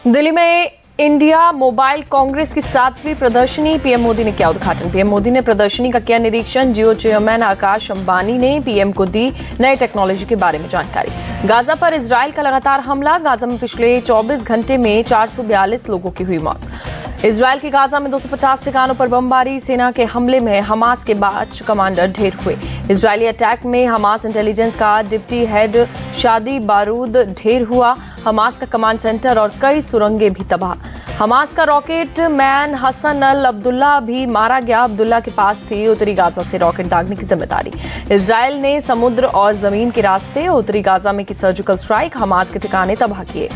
दिल्ली में India mobile Congress की 7वीं प्रदर्शनी, पीएम मोदी ने किया उद्घाटन। पीएम मोदी ने प्रदर्शनी का किया निरीक्षण। जियो चेयरमैन आकाश अंबानी ने पीएम को दी नई टेक्नोलॉजी के बारे में जानकारी। गाजा पर इजराइल का लगातार हमला। गाजा में पिछले 24 घंटे में 442 लोगों की हुई मौत। इजराइल के गाजा में 250 ठिकानों पर बमबारी। सेना के हमले में हमास के 5 कमांडर ढेर हुए। इजरायली अटैक में हमास इंटेलिजेंस का डिप्टी हेड शादी बारूद ढेर हुआ। हमास का कमांड सेंटर और कई सुरंगें भी तबाह। हमास का रॉकेट मैन हसन अल अब्दुल्ला भी मारा गया। अब्दुल्ला के पास थी उत्तरी गाजा से रॉकेट दागने की जिम्मेदारी। इजराइल ने समुद्र और जमीन के रास्ते उत्तरी गाजा में की सर्जिकल स्ट्राइक। हमास के ठिकाने तबाह किए।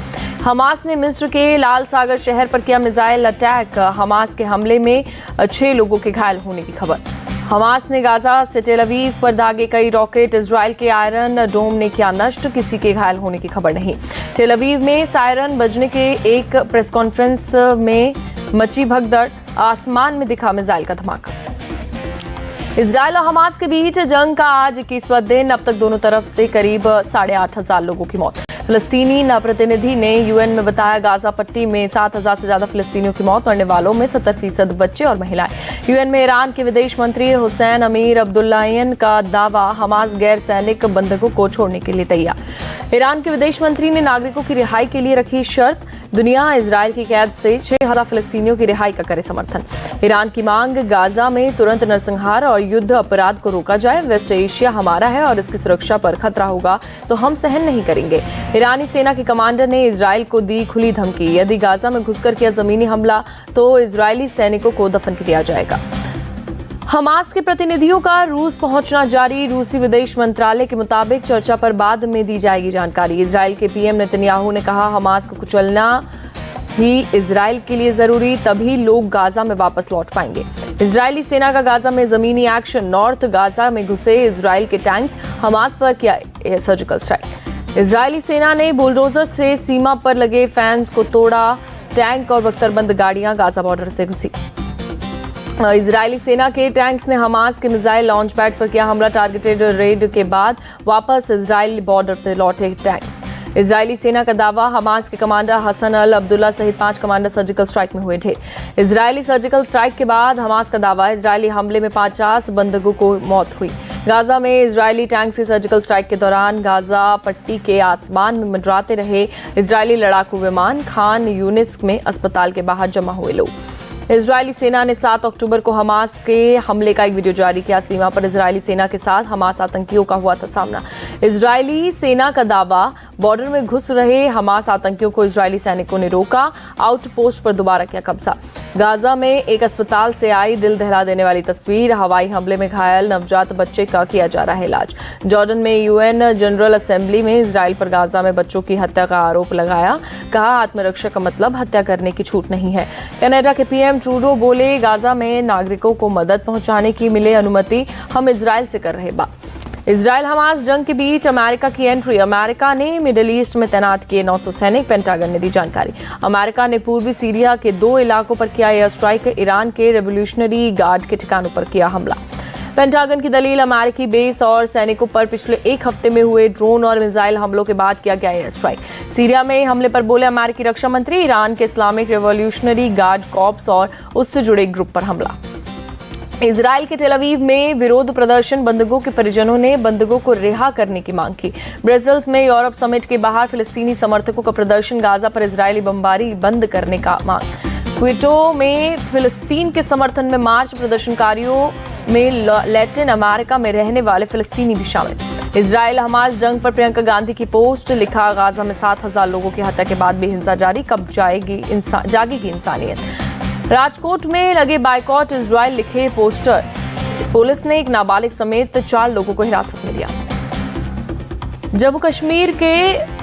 हमास ने मिस्र के लाल सागर शहर पर किया मिसाइल अटैक। हमास के हमले में 6 लोगों के घायल होने की खबर। हमास ने गाजा से टेल अवीव पर दागे कई रॉकेट। इजराइल के आयरन डोम ने किया नष्ट। किसी के घायल होने की खबर नहीं। टेल अवीव में सायरन बजने के एक प्रेस कॉन्फ्रेंस में मची भगदड़। आसमान में दिखा मिसाइल का धमाका। इजराइल और हमास के बीच जंग का आज 21वां दिन। अब तक दोनों तरफ से करीब 8,500 लोगों की मौत। फिलिस्तीनी प्रतिनिधि ने यूएन में बताया गाजा पट्टी में 7,000 से ज्यादा फिलिस्तीनियों की मौत। मरने वालों में 70% बच्चे और महिलाएं। यूएन में ईरान के विदेश मंत्री हुसैन अमीर अब्दुल्लाहियन का दावा, हमास गैर सैनिक बंधकों को छोड़ने के लिए तैयार। ईरान के विदेश मंत्री ने नागरिकों की रिहाई के लिए रखी शर्त। दुनिया इजराइल की कैद से 6,000 फिलिस्तीनियों की रिहाई का करे समर्थन। ईरान की मांग, गाजा में तुरंत नरसंहार और युद्ध अपराध को रोका जाए। वेस्ट एशिया हमारा है और इसकी सुरक्षा पर खतरा होगा तो हम सहन नहीं करेंगे। ईरानी सेना के कमांडर ने इजराइल को दी खुली धमकी, यदि गाजा में घुसकर किया जमीनी हमला तो इजरायली सैनिकों को दफन किया जाएगा। हमास के प्रतिनिधियों का रूस पहुंचना जारी। रूसी विदेश मंत्रालय के मुताबिक चर्चा पर बाद में दी जाएगी जानकारी। इजराइल के पीएम नेतन्याहू ने कहा, हमास को कुचलना ही इजराइल के लिए जरूरी, तभी लोग गाजा में वापस लौट पाएंगे। इजरायली सेना का गाजा में जमीनी एक्शन। नॉर्थ गाजा में घुसे इजराइल के टैंक्स। हमास पर किया सर्जिकल स्ट्राइक। इजरायली सेना ने बुलडोजर से सीमा पर लगे फैंस को तोड़ा। टैंक और बख्तरबंद गाड़ियां गाजा बॉर्डर से घुसी। इजरायली सेना के टैंक्स ने हमास के मिसाइल लॉन्च पैड्स पर किया हमला। टारगेटेड रेड के बाद वापस इजराइल बॉर्डर पर लौटे टैंक्स। इजरायली सेना का दावा, हमास के कमांडर हसन अल अब्दुल्ला सहित 5 कमांडर सर्जिकल स्ट्राइक में हुए थे। इजरायली सर्जिकल स्ट्राइक के बाद हमास का दावा, इजरायली हमले में 50 बंधकों को मौत हुई। गाजा में इजरायली टैंक्स की सर्जिकल स्ट्राइक के दौरान गाजा पट्टी के आसमान में मंडराते रहे इजरायली लड़ाकू विमान। खान यूनिस में अस्पताल के बाहर जमा हुए लोग। इजरायली सेना ने 7 अक्टूबर को हमास के हमले का एक वीडियो जारी किया। सीमा पर इजरायली सेना के साथ हमास आतंकियों का हुआ था सामना। इजरायली सेना का दावा, बॉर्डर में घुस रहे हमास आतंकियों को इजरायली सैनिकों ने रोका। आउटपोस्ट पर दोबारा किया कब्जा। गाजा में एक अस्पताल से आई दिल दहला देने वाली तस्वीर। हवाई हमले में घायल नवजात बच्चे का किया जा रहा है इलाज। जॉर्डन में यूएन जनरल असेंबली में इजराइल पर गाजा में बच्चों की हत्या का आरोप लगाया। कहा, आत्मरक्षा का मतलब हत्या करने की छूट नहीं है। कनाडा के पीएम ट्रूडो बोले, गाजा में नागरिकों को मदद पहुंचाने की मिले अनुमति, हम इजराइल से कर रहे बात। इजराइल हमास जंग के बीच अमेरिका की एंट्री। अमेरिका ने मिडिल ईस्ट में तैनात किए 900 सैनिक। पेंटागन ने दी जानकारी। अमेरिका ने पूर्वी सीरिया के 2 इलाकों पर किया एयर स्ट्राइक। ईरान के रेवोल्यूशनरी गार्ड के ठिकानों पर किया हमला। पेंटागन की दलील, अमेरिकी बेस और सैनिकों पर पिछले 1 हफ्ते में हुए ड्रोन और मिसाइल हमलों के बाद किया गया एयर स्ट्राइक। सीरिया में हमले पर बोले अमेरिकी रक्षा मंत्री, ईरान के इस्लामिक रेवोल्यूशनरी गार्ड कॉर्प्स और उससे जुड़े ग्रुप पर हमला। इजराइल के टेल अवीव में विरोध प्रदर्शन। बंधकों के परिजनों ने बंधकों को रिहा करने की मांग की। ब्रसेल्स में यूरोप समिट के बाहर फिलिस्तीनी समर्थकों का प्रदर्शन। गाजा पर इजरायली बमबारी बंद करने का मांग। क्विटो में फिलिस्तीन के समर्थन में मार्च। प्रदर्शनकारियों में लैटिन अमेरिका में रहने वाले फिलिस्तीनी भी शामिल। इजराइल हमास जंग पर प्रियंका गांधी की पोस्ट। लिखा, गाजा में 7,000 लोगों की हत्या के बाद भी हिंसा जारी, कब जागेगी इंसानियत। राजकोट में लगे बाइकॉट इजराइल लिखे पोस्टर। पुलिस ने एक नाबालिग समेत 4 लोगों को हिरासत में लिया। जम्मू कश्मीर के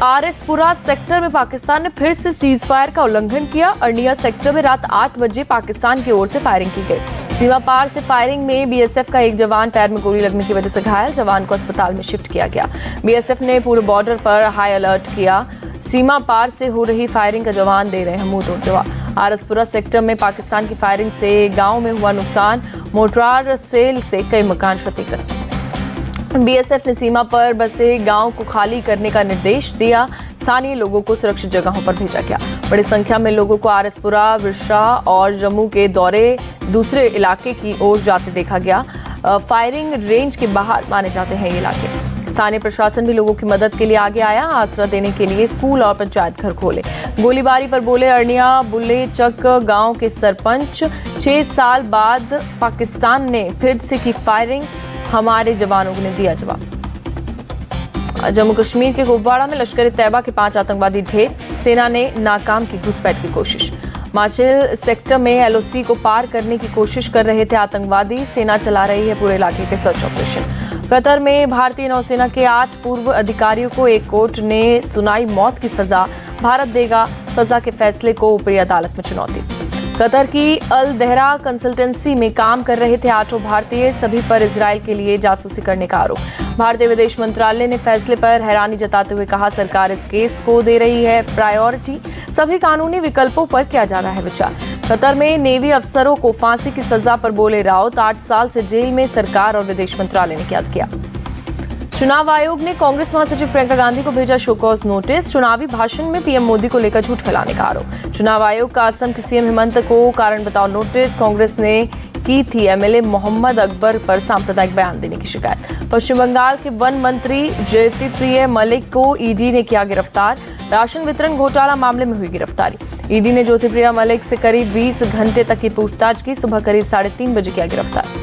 आरएसपुरा सेक्टर में पाकिस्तान ने फिर से सीज फायर का उल्लंघन किया। अर्निया सेक्टर में रात 8 बजे पाकिस्तान की ओर से फायरिंग की गई। सीमा पार से फायरिंग में बीएसएफ का एक जवान पैर में गोली लगने की वजह से घायल। जवान को अस्पताल में शिफ्ट किया गया। बीएसएफ ने पूरे बॉर्डर पर हाई अलर्ट किया। सीमा पार से हो रही फायरिंग का जवान दे रहे हैं मुंह तोड़ जवाब। आरएसपुरा सेक्टर में पाकिस्तान की फायरिंग से गांव में हुआ नुकसान। मोर्टार सेल से कई मकान क्षतिग्रस्त। बीएसएफ ने सीमा पर बसे गांव को खाली करने का निर्देश दिया। स्थानीय लोगों को सुरक्षित जगहों पर भेजा गया। बड़ी संख्या में लोगों को आरएसपुरा, विरसा और जम्मू के दौरे दूसरे इलाके की ओर जाते देखा गया। फायरिंग रेंज के बाहर माने जाते हैं ये इलाके। स्थानीय प्रशासन भी लोगों की मदद के लिए आगे आया। आसरा देने के लिए स्कूल और पंचायत घर खोले। गोलीबारी पर बोले अरनिया बुल्ले चक गांव के सरपंच, 6 साल बाद पाकिस्तान ने फिर से की फायरिंग, हमारे जवानों ने दिया जवाब। जम्मू कश्मीर के कुपवाड़ा में लश्कर तैयबा के 5 आतंकवादी ढेर, सेना ने नाकाम की घुसपैठ की कोशिश। माचिल सेक्टर में एलओसी को पार करने की कोशिश कर रहे थे आतंकवादी, सेना चला रही है पूरे इलाके के सर्च ऑपरेशन। कतर में भारतीय नौसेना के 8 पूर्व अधिकारियों को एक कोर्ट ने सुनाई मौत की सजा, भारत देगा सजा के फैसले को ऊपरी अदालत में चुनौती। कतर की अल दहरा कंसल्टेंसी में काम कर रहे थे 8 भारतीय, सभी पर इजराइल के लिए जासूसी करने का आरोप। भारतीय विदेश मंत्रालय ने फैसले पर हैरानी जताते हुए कहा, सरकार इस केस को दे रही है प्रायोरिटी, सभी कानूनी विकल्पों पर किया जा रहा है विचार। कतर में नेवी अफसरों को फांसी की सजा पर बोले राउत, 8 साल से जेल में, सरकार और विदेश मंत्रालय ने कैद किया। चुनाव आयोग ने कांग्रेस महासचिव प्रियंका गांधी को भेजा शो कॉज नोटिस, चुनावी भाषण में पीएम मोदी को लेकर झूठ फैलाने का आरोप। चुनाव आयोग का असम के सीएम हेमंत को कारण बताओ नोटिस, कांग्रेस ने की थी एमएलए मोहम्मद अकबर पर सांप्रदायिक बयान देने की शिकायत। पश्चिम बंगाल के वन मंत्री ज्योतिप्रिय मलिक को ईडी ने किया गिरफ्तार, राशन वितरण घोटाला मामले में हुई गिरफ्तारी। ईडी ने ज्योतिप्रिय मलिक से करीब 20 घंटे तक की पूछताछ की, सुबह करीब 3:30 बजे किया गिरफ्तार।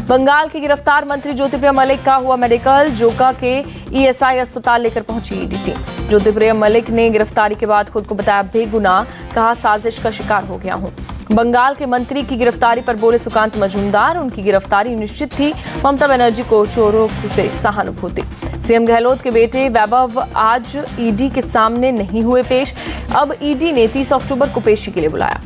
बंगाल के गिरफ्तार मंत्री ज्योतिप्रिय मलिक का हुआ मेडिकल, जोका के ईएसआई अस्पताल लेकर पहुंची ईडी टीम। ज्योतिप्रिय मलिक ने गिरफ्तारी के बाद खुद को बताया बेगुनाह, कहा साजिश का शिकार हो गया हूं। बंगाल के मंत्री की गिरफ्तारी पर बोले सुकांत मजूमदार, उनकी गिरफ्तारी निश्चित थी, ममता बनर्जी को चोरों से सहानुभूति। सीएम गहलोत के बेटे वैभव आज ईडी के सामने नहीं हुए पेश, अब ईडी ने 30 अक्टूबर को पेशी के लिए बुलाया।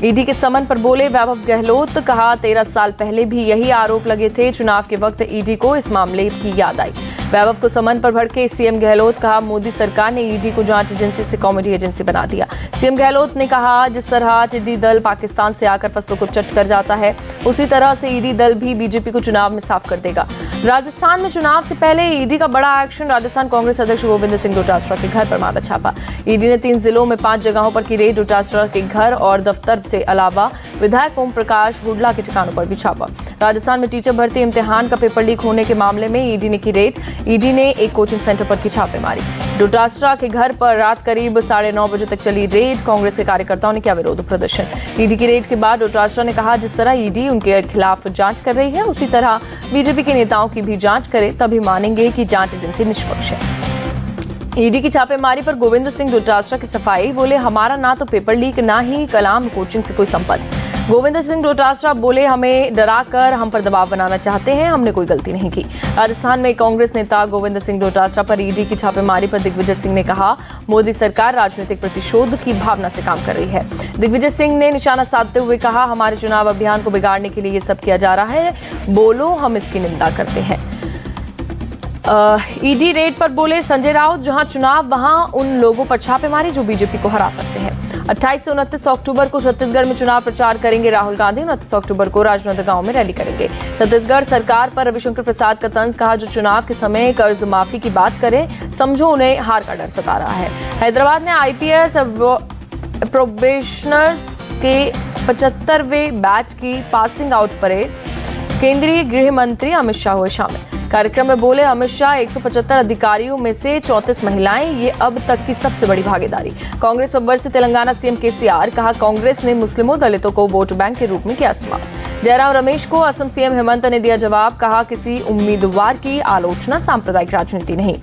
ईडी के समन पर बोले वैभव गहलोत, कहा 13 साल पहले भी यही आरोप लगे थे, चुनाव के वक्त ईडी को इस मामले की याद आई। वैभव को समन पर भड़के सीएम गहलोत, कहा मोदी सरकार ने ईडी को जांच एजेंसी से कॉमेडी एजेंसी बना दिया। सीएम गहलोत ने कहा जिस तरह टिड्डी दल पाकिस्तान से आकर फसलों को चट कर जाता है, उसी तरह से ईडी दल भी बीजेपी को चुनाव में साफ कर देगा। राजस्थान में चुनाव से पहले ईडी का बड़ा एक्शन, राजस्थान कांग्रेस अध्यक्ष गोविंद सिंह डोटासरा के घर पर मारा छापा। ईडी ने 3 जिलों में 5 जगहों पर की रेड, डोटासरा के घर और दफ्तर से अलावा विधायक ओम प्रकाश हुड्डा के ठिकानों पर भी छापा। राजस्थान में टीचर भर्ती इम्तिहान का पेपर लीक होने के मामले में ईडी ने की रेड, ईडी ने एक कोचिंग सेंटर पर की छापेमारी। डोटासरा के घर पर रात करीब 9:30 बजे तक चली रेड, कांग्रेस के कार्यकर्ताओं ने किया विरोध प्रदर्शन। ईडी की रेड के बाद डोटासरा ने कहा जिस तरह ईडी उनके खिलाफ जांच कर रही है, उसी तरह बीजेपी के नेताओं की भी जांच करे, तभी मानेंगे कि जांच एजेंसी निष्पक्ष है। ईडी की छापेमारी पर गोविंद सिंह डोटासरा की सफाई, बोले हमारा ना तो पेपर लीक ना ही कलाम कोचिंग से कोई संपर्क। गोविंद सिंह डोटासरा बोले हमें डराकर हम पर दबाव बनाना चाहते हैं, हमने कोई गलती नहीं की। राजस्थान में कांग्रेस नेता गोविंद सिंह डोटासरा पर ईडी की छापेमारी पर दिग्विजय सिंह ने कहा मोदी सरकार राजनीतिक प्रतिशोध की भावना से काम कर रही है। दिग्विजय सिंह ने निशाना साधते हुए कहा हमारे चुनाव अभियान को बिगाड़ने के लिए ये सब किया जा रहा है, बोलो हम इसकी निंदा करते हैं। ईडी रेड पर बोले संजय राउत, जहां चुनाव वहां उन लोगों पर छापेमारी जो बीजेपी को हरा सकते हैं। 28 से 29 अक्टूबर को छत्तीसगढ़ में चुनाव प्रचार करेंगे राहुल गांधी, 29 अक्टूबर को राजनांदगांव में रैली करेंगे। छत्तीसगढ़ सरकार पर रविशंकर प्रसाद का तंज, कहा जो चुनाव के समय कर्ज माफी की बात करें, समझो उन्हें हार का डर सता रहा है। हैदराबाद में आईपीएस प्रोबेशनर्स के 75वें बैच की पासिंग आउट परेड, केंद्रीय गृह मंत्री अमित शाह हुए शामिल। कार्यक्रम में बोले अमित शाह 175 अधिकारियों में से 34 महिलाएं, ये अब तक की सबसे बड़ी भागीदारी। कांग्रेस पर बरसे तेलंगाना सीएम केसीआर, कहा कांग्रेस ने मुस्लिमों दलितों को वोट बैंक के रूप में किया इस्तेमाल। जयराम रमेश को असम सीएम हेमंत ने दिया जवाब, कहा किसी उम्मीदवार की आलोचना सांप्रदायिक राजनीति नहीं।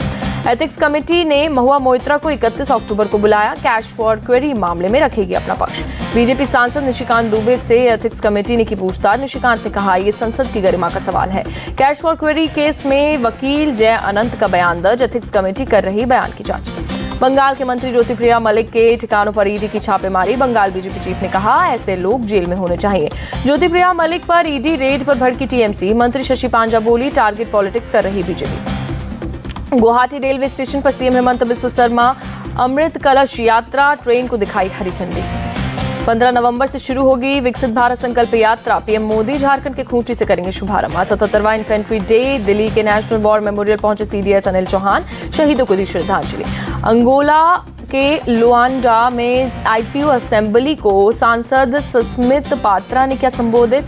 एथिक्स कमेटी ने महुआ मोइत्रा को 31 अक्टूबर को बुलाया, कैश फॉर क्वेरी मामले में रखेगी अपना पक्ष। बीजेपी सांसद निशिकांत दुबे से एथिक्स कमेटी ने की पूछताछ, निशिकांत ने कहा ये संसद की गरिमा का सवाल है। कैश फॉर क्वेरी केस में वकील जय अनंत का बयान दर्ज, एथिक्स कमेटी कर रही बयान की जांच। बंगाल के मंत्री ज्योतिप्रिया मलिक के ठिकानों पर ईडी की छापेमारी, बंगाल बीजेपी चीफ ने कहा ऐसे लोग जेल में होने चाहिए। ज्योतिप्रिया मलिक पर ईडी रेड पर भड़की टीएमसी, मंत्री शशि पांजा बोली टारगेट पॉलिटिक्स कर रही बीजेपी। गुवाहाटी रेलवे स्टेशन पर सीएम हेमंत बिस्व शर्मा अमृत कलश यात्रा ट्रेन को दिखाई हरी झंडी। 15 नवंबर से शुरू होगी विकसित भारत संकल्प यात्रा, पीएम मोदी झारखंड के खूंटी से करेंगे शुभारंभ। 77वां इन्फेंट्री डे, दिल्ली के नेशनल वॉर मेमोरियल पहुंचे सीडीएस अनिल चौहान, शहीदों को दी श्रद्धांजलि। अंगोला के लुआंडा में आईपीयू असेंबली को सांसद सस्मित पात्रा ने किया संबोधित।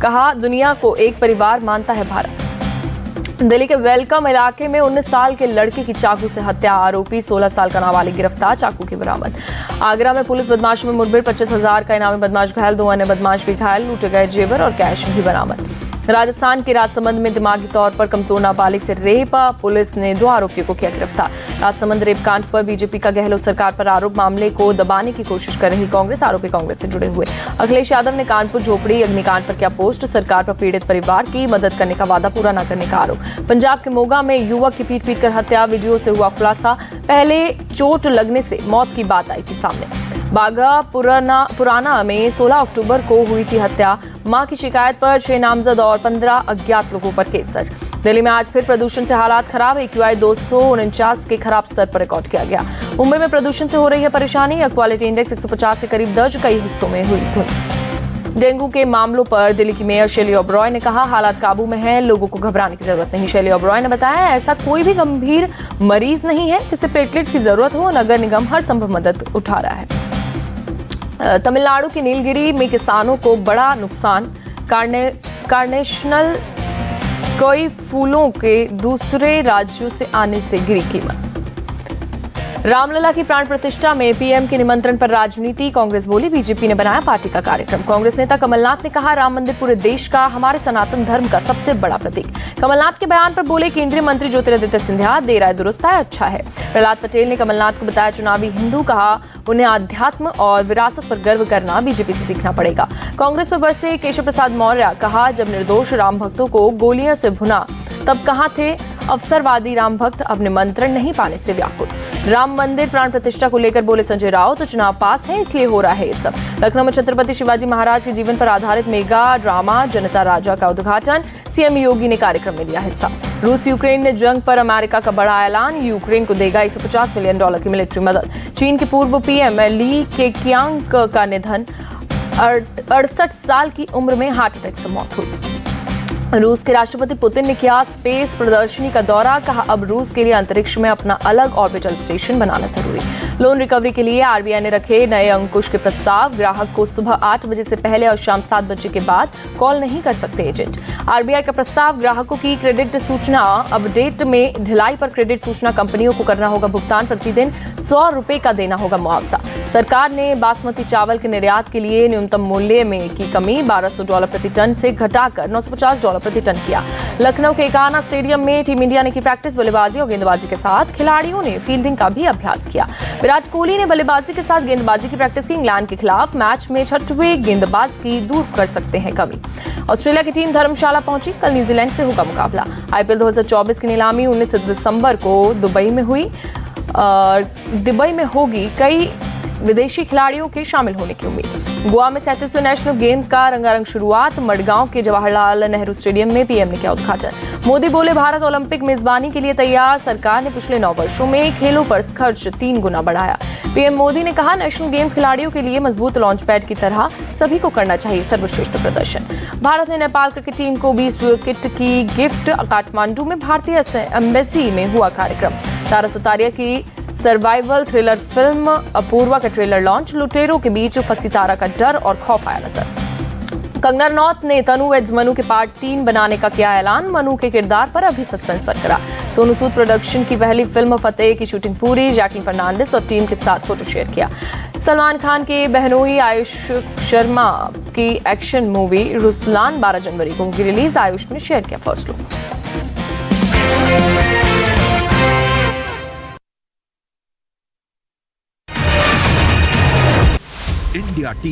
कहा, दुनिया को एक परिवार मानता है भारत। दिल्ली के वेलकम इलाके में 19 साल के लड़के की चाकू से हत्या, आरोपी 16 साल का नाबालिग गिरफ्तार, चाकू की बरामद। आगरा में पुलिस बदमाशों में मुठभेड़, 25,000 का इनामी बदमाश घायल, 2 अन्य बदमाश भी घायल, लूटे गए जेवर और कैश भी बरामद। राजस्थान के राजसमंद में दिमागी तौर पर कमजोर नाबालिग से रेप, पुलिस ने 2 आरोपियों को किया गिरफ्तार। राजसमंद रेप कांड पर बीजेपी का गहलोत सरकार पर आरोप, मामले को दबाने की कोशिश कर रही कांग्रेस, आरोपी कांग्रेस से जुड़े हुए। अखिलेश यादव ने कानपुर झोपड़ी अग्निकांड पर किया पोस्ट, सरकार पर पीड़ित परिवार की मदद करने का वादा पूरा न करने का आरोप। पंजाब के मोगा में युवक की पीट कर हत्या, वीडियो से हुआ खुलासा, पहले चोट लगने से मौत की बात आई थी सामने। बागा पुराना में 16 अक्टूबर को हुई थी हत्या, मां की शिकायत पर 6 नामजद और 15 अज्ञात लोगों पर केस दर्ज। दिल्ली में आज फिर प्रदूषण से हालात खराब, AQI 249 के खराब स्तर पर रिकॉर्ड किया गया। मुंबई में प्रदूषण से हो रही है परेशानी, एयर क्वालिटी इंडेक्स 150 के करीब दर्ज, कई हिस्सों में हुई धुंध। डेंगू के मामलों पर दिल्ली की मेयर शैली ओबरॉय ने कहा, हालात काबू में है, लोगों को घबराने की जरूरत नहीं। शैली ओबरॉय ने बताया, ऐसा कोई भी गंभीर मरीज नहीं है जिसे प्लेटलेट्स की जरूरत हो, नगर निगम हर संभव मदद उठा रहा है। तमिलनाडु के नीलगिरी में किसानों को बड़ा नुकसान, कार्नेशनल कई फूलों के दूसरे राज्यों से आने से गिरी कीमत। रामलला की प्राण प्रतिष्ठा में पीएम के निमंत्रण पर राजनीति, कांग्रेस बोली बीजेपी ने बनाया पार्टी का कार्यक्रम। कांग्रेस नेता कमलनाथ ने कहा, राम मंदिर पूरे देश का, हमारे सनातन धर्म का सबसे बड़ा प्रतीक। कमलनाथ के बयान पर बोले केंद्रीय मंत्री ज्योतिरादित्य सिंधिया, देर आए दुरुस्त आए, अच्छा है। प्रहलाद पटेल ने कमलनाथ को बताया चुनावी हिंदू, कहा उन्हें आध्यात्म और विरासत पर गर्व करना बीजेपी से सीखना पड़ेगा। कांग्रेस पर बरसे केशव प्रसाद मौर्य, कहा जब निर्दोष राम भक्तों को गोलियों से भुना तब कहां थे अवसरवादी राम भक्त, अब निमंत्रण नहीं पाने से व्याकुल। राम मंदिर प्राण प्रतिष्ठा को लेकर बोले संजय राउत, तो चुनाव पास है इसलिए हो रहा है ये सब। लखनऊ में छत्रपति शिवाजी महाराज के जीवन पर आधारित मेगा ड्रामा जनता राजा का उद्घाटन, सीएम योगी ने कार्यक्रम में लिया हिस्सा। रूस यूक्रेन ने जंग पर अमेरिका का बड़ा ऐलान, यूक्रेन को देगा $150 मिलियन की मिलिट्री मदद। चीन के पूर्व पीएम ली केक्यांग का निधन, 68 साल की उम्र में हार्ट अटैक से मौत हुई। रूस के राष्ट्रपति पुतिन ने किया स्पेस प्रदर्शनी का दौरा, कहा अब रूस के लिए अंतरिक्ष में अपना अलग ऑर्बिटल स्टेशन बनाना जरूरी। लोन रिकवरी के लिए आरबीआई ने रखे नए अंकुश के प्रस्ताव, ग्राहक को सुबह 8 बजे से पहले और शाम 7 बजे के बाद कॉल नहीं कर सकते एजेंट। आरबीआई का प्रस्ताव, ग्राहकों की क्रेडिट सूचना अपडेट में ढिलाई पर क्रेडिट सूचना कंपनियों को करना होगा भुगतान, प्रतिदिन ₹100 का देना होगा मुआवजा। सरकार ने बासमती चावल के निर्यात के लिए न्यूनतम मूल्य में की कमी, $1200 प्रति टन से घटाकर $950 प्रति टन किया। लखनऊ के एकाना स्टेडियम में टीम इंडिया ने की प्रैक्टिस, बल्लेबाजी और गेंदबाजी के साथ खिलाड़ियों ने फील्डिंग का भी अभ्यास किया। विराट कोहली ने बल्लेबाजी के साथ गेंदबाजी की प्रैक्टिस की। इंग्लैंड के खिलाफ मैच में 6वें गेंदबाज की दूर कर सकते हैं कमी। ऑस्ट्रेलिया की टीम धर्मशाला पहुंची, कल न्यूजीलैंड से होगा मुकाबला। आईपीएल 2024 की नीलामी 19 दिसंबर को दुबई में हुई। दुबई में होगी कई विदेशी खिलाड़ियों के शामिल होने की उम्मीद। गोवा में 37वें नेशनल गेम्स का रंगारंग शुरुआत, मडगांव के जवाहरलाल नेहरू स्टेडियम में पीएम ने किया उद्घाटन। मोदी बोले भारत ओलंपिक मेजबानी के लिए तैयार, सरकार ने पिछले 9 वर्षों में खेलों पर खर्च 3 गुना बढ़ाया। पीएम मोदी ने कहा नेशनल गेम्स खिलाड़ियों के लिए मजबूत लॉन्च पैड की तरह सभी को करना चाहिए सर्वश्रेष्ठ प्रदर्शन। भारत ने नेपाल क्रिकेट टीम को 20 विकेट की गिफ्ट, काठमांडू में भारतीय एम्बेसी में हुआ कार्यक्रम। तारा सुतारिया की सर्वाइवल थ्रिलर फिल्म अपूर्वा का ट्रेलर लॉन्च, लुटेरों के बीच फंसी तारा का डर और खौफ आया नजर। कंगना रनौत ने तनु वेड्स मनु के पार्ट 3 बनाने का किया ऐलान, मनु के किरदार पर अभी सस्पेंस बरकरार। सोनू सूद प्रोडक्शन की पहली फिल्म फतेह की शूटिंग पूरी, जैकलिन फर्नांडिस और टीम के साथ फोटो शेयर किया। सलमान खान के बहनोई आयुष शर्मा की एक्शन मूवी रुसलान 12 जनवरी को होगी रिलीज, आयुष ने शेयर किया फर्स्ट लुक। India TV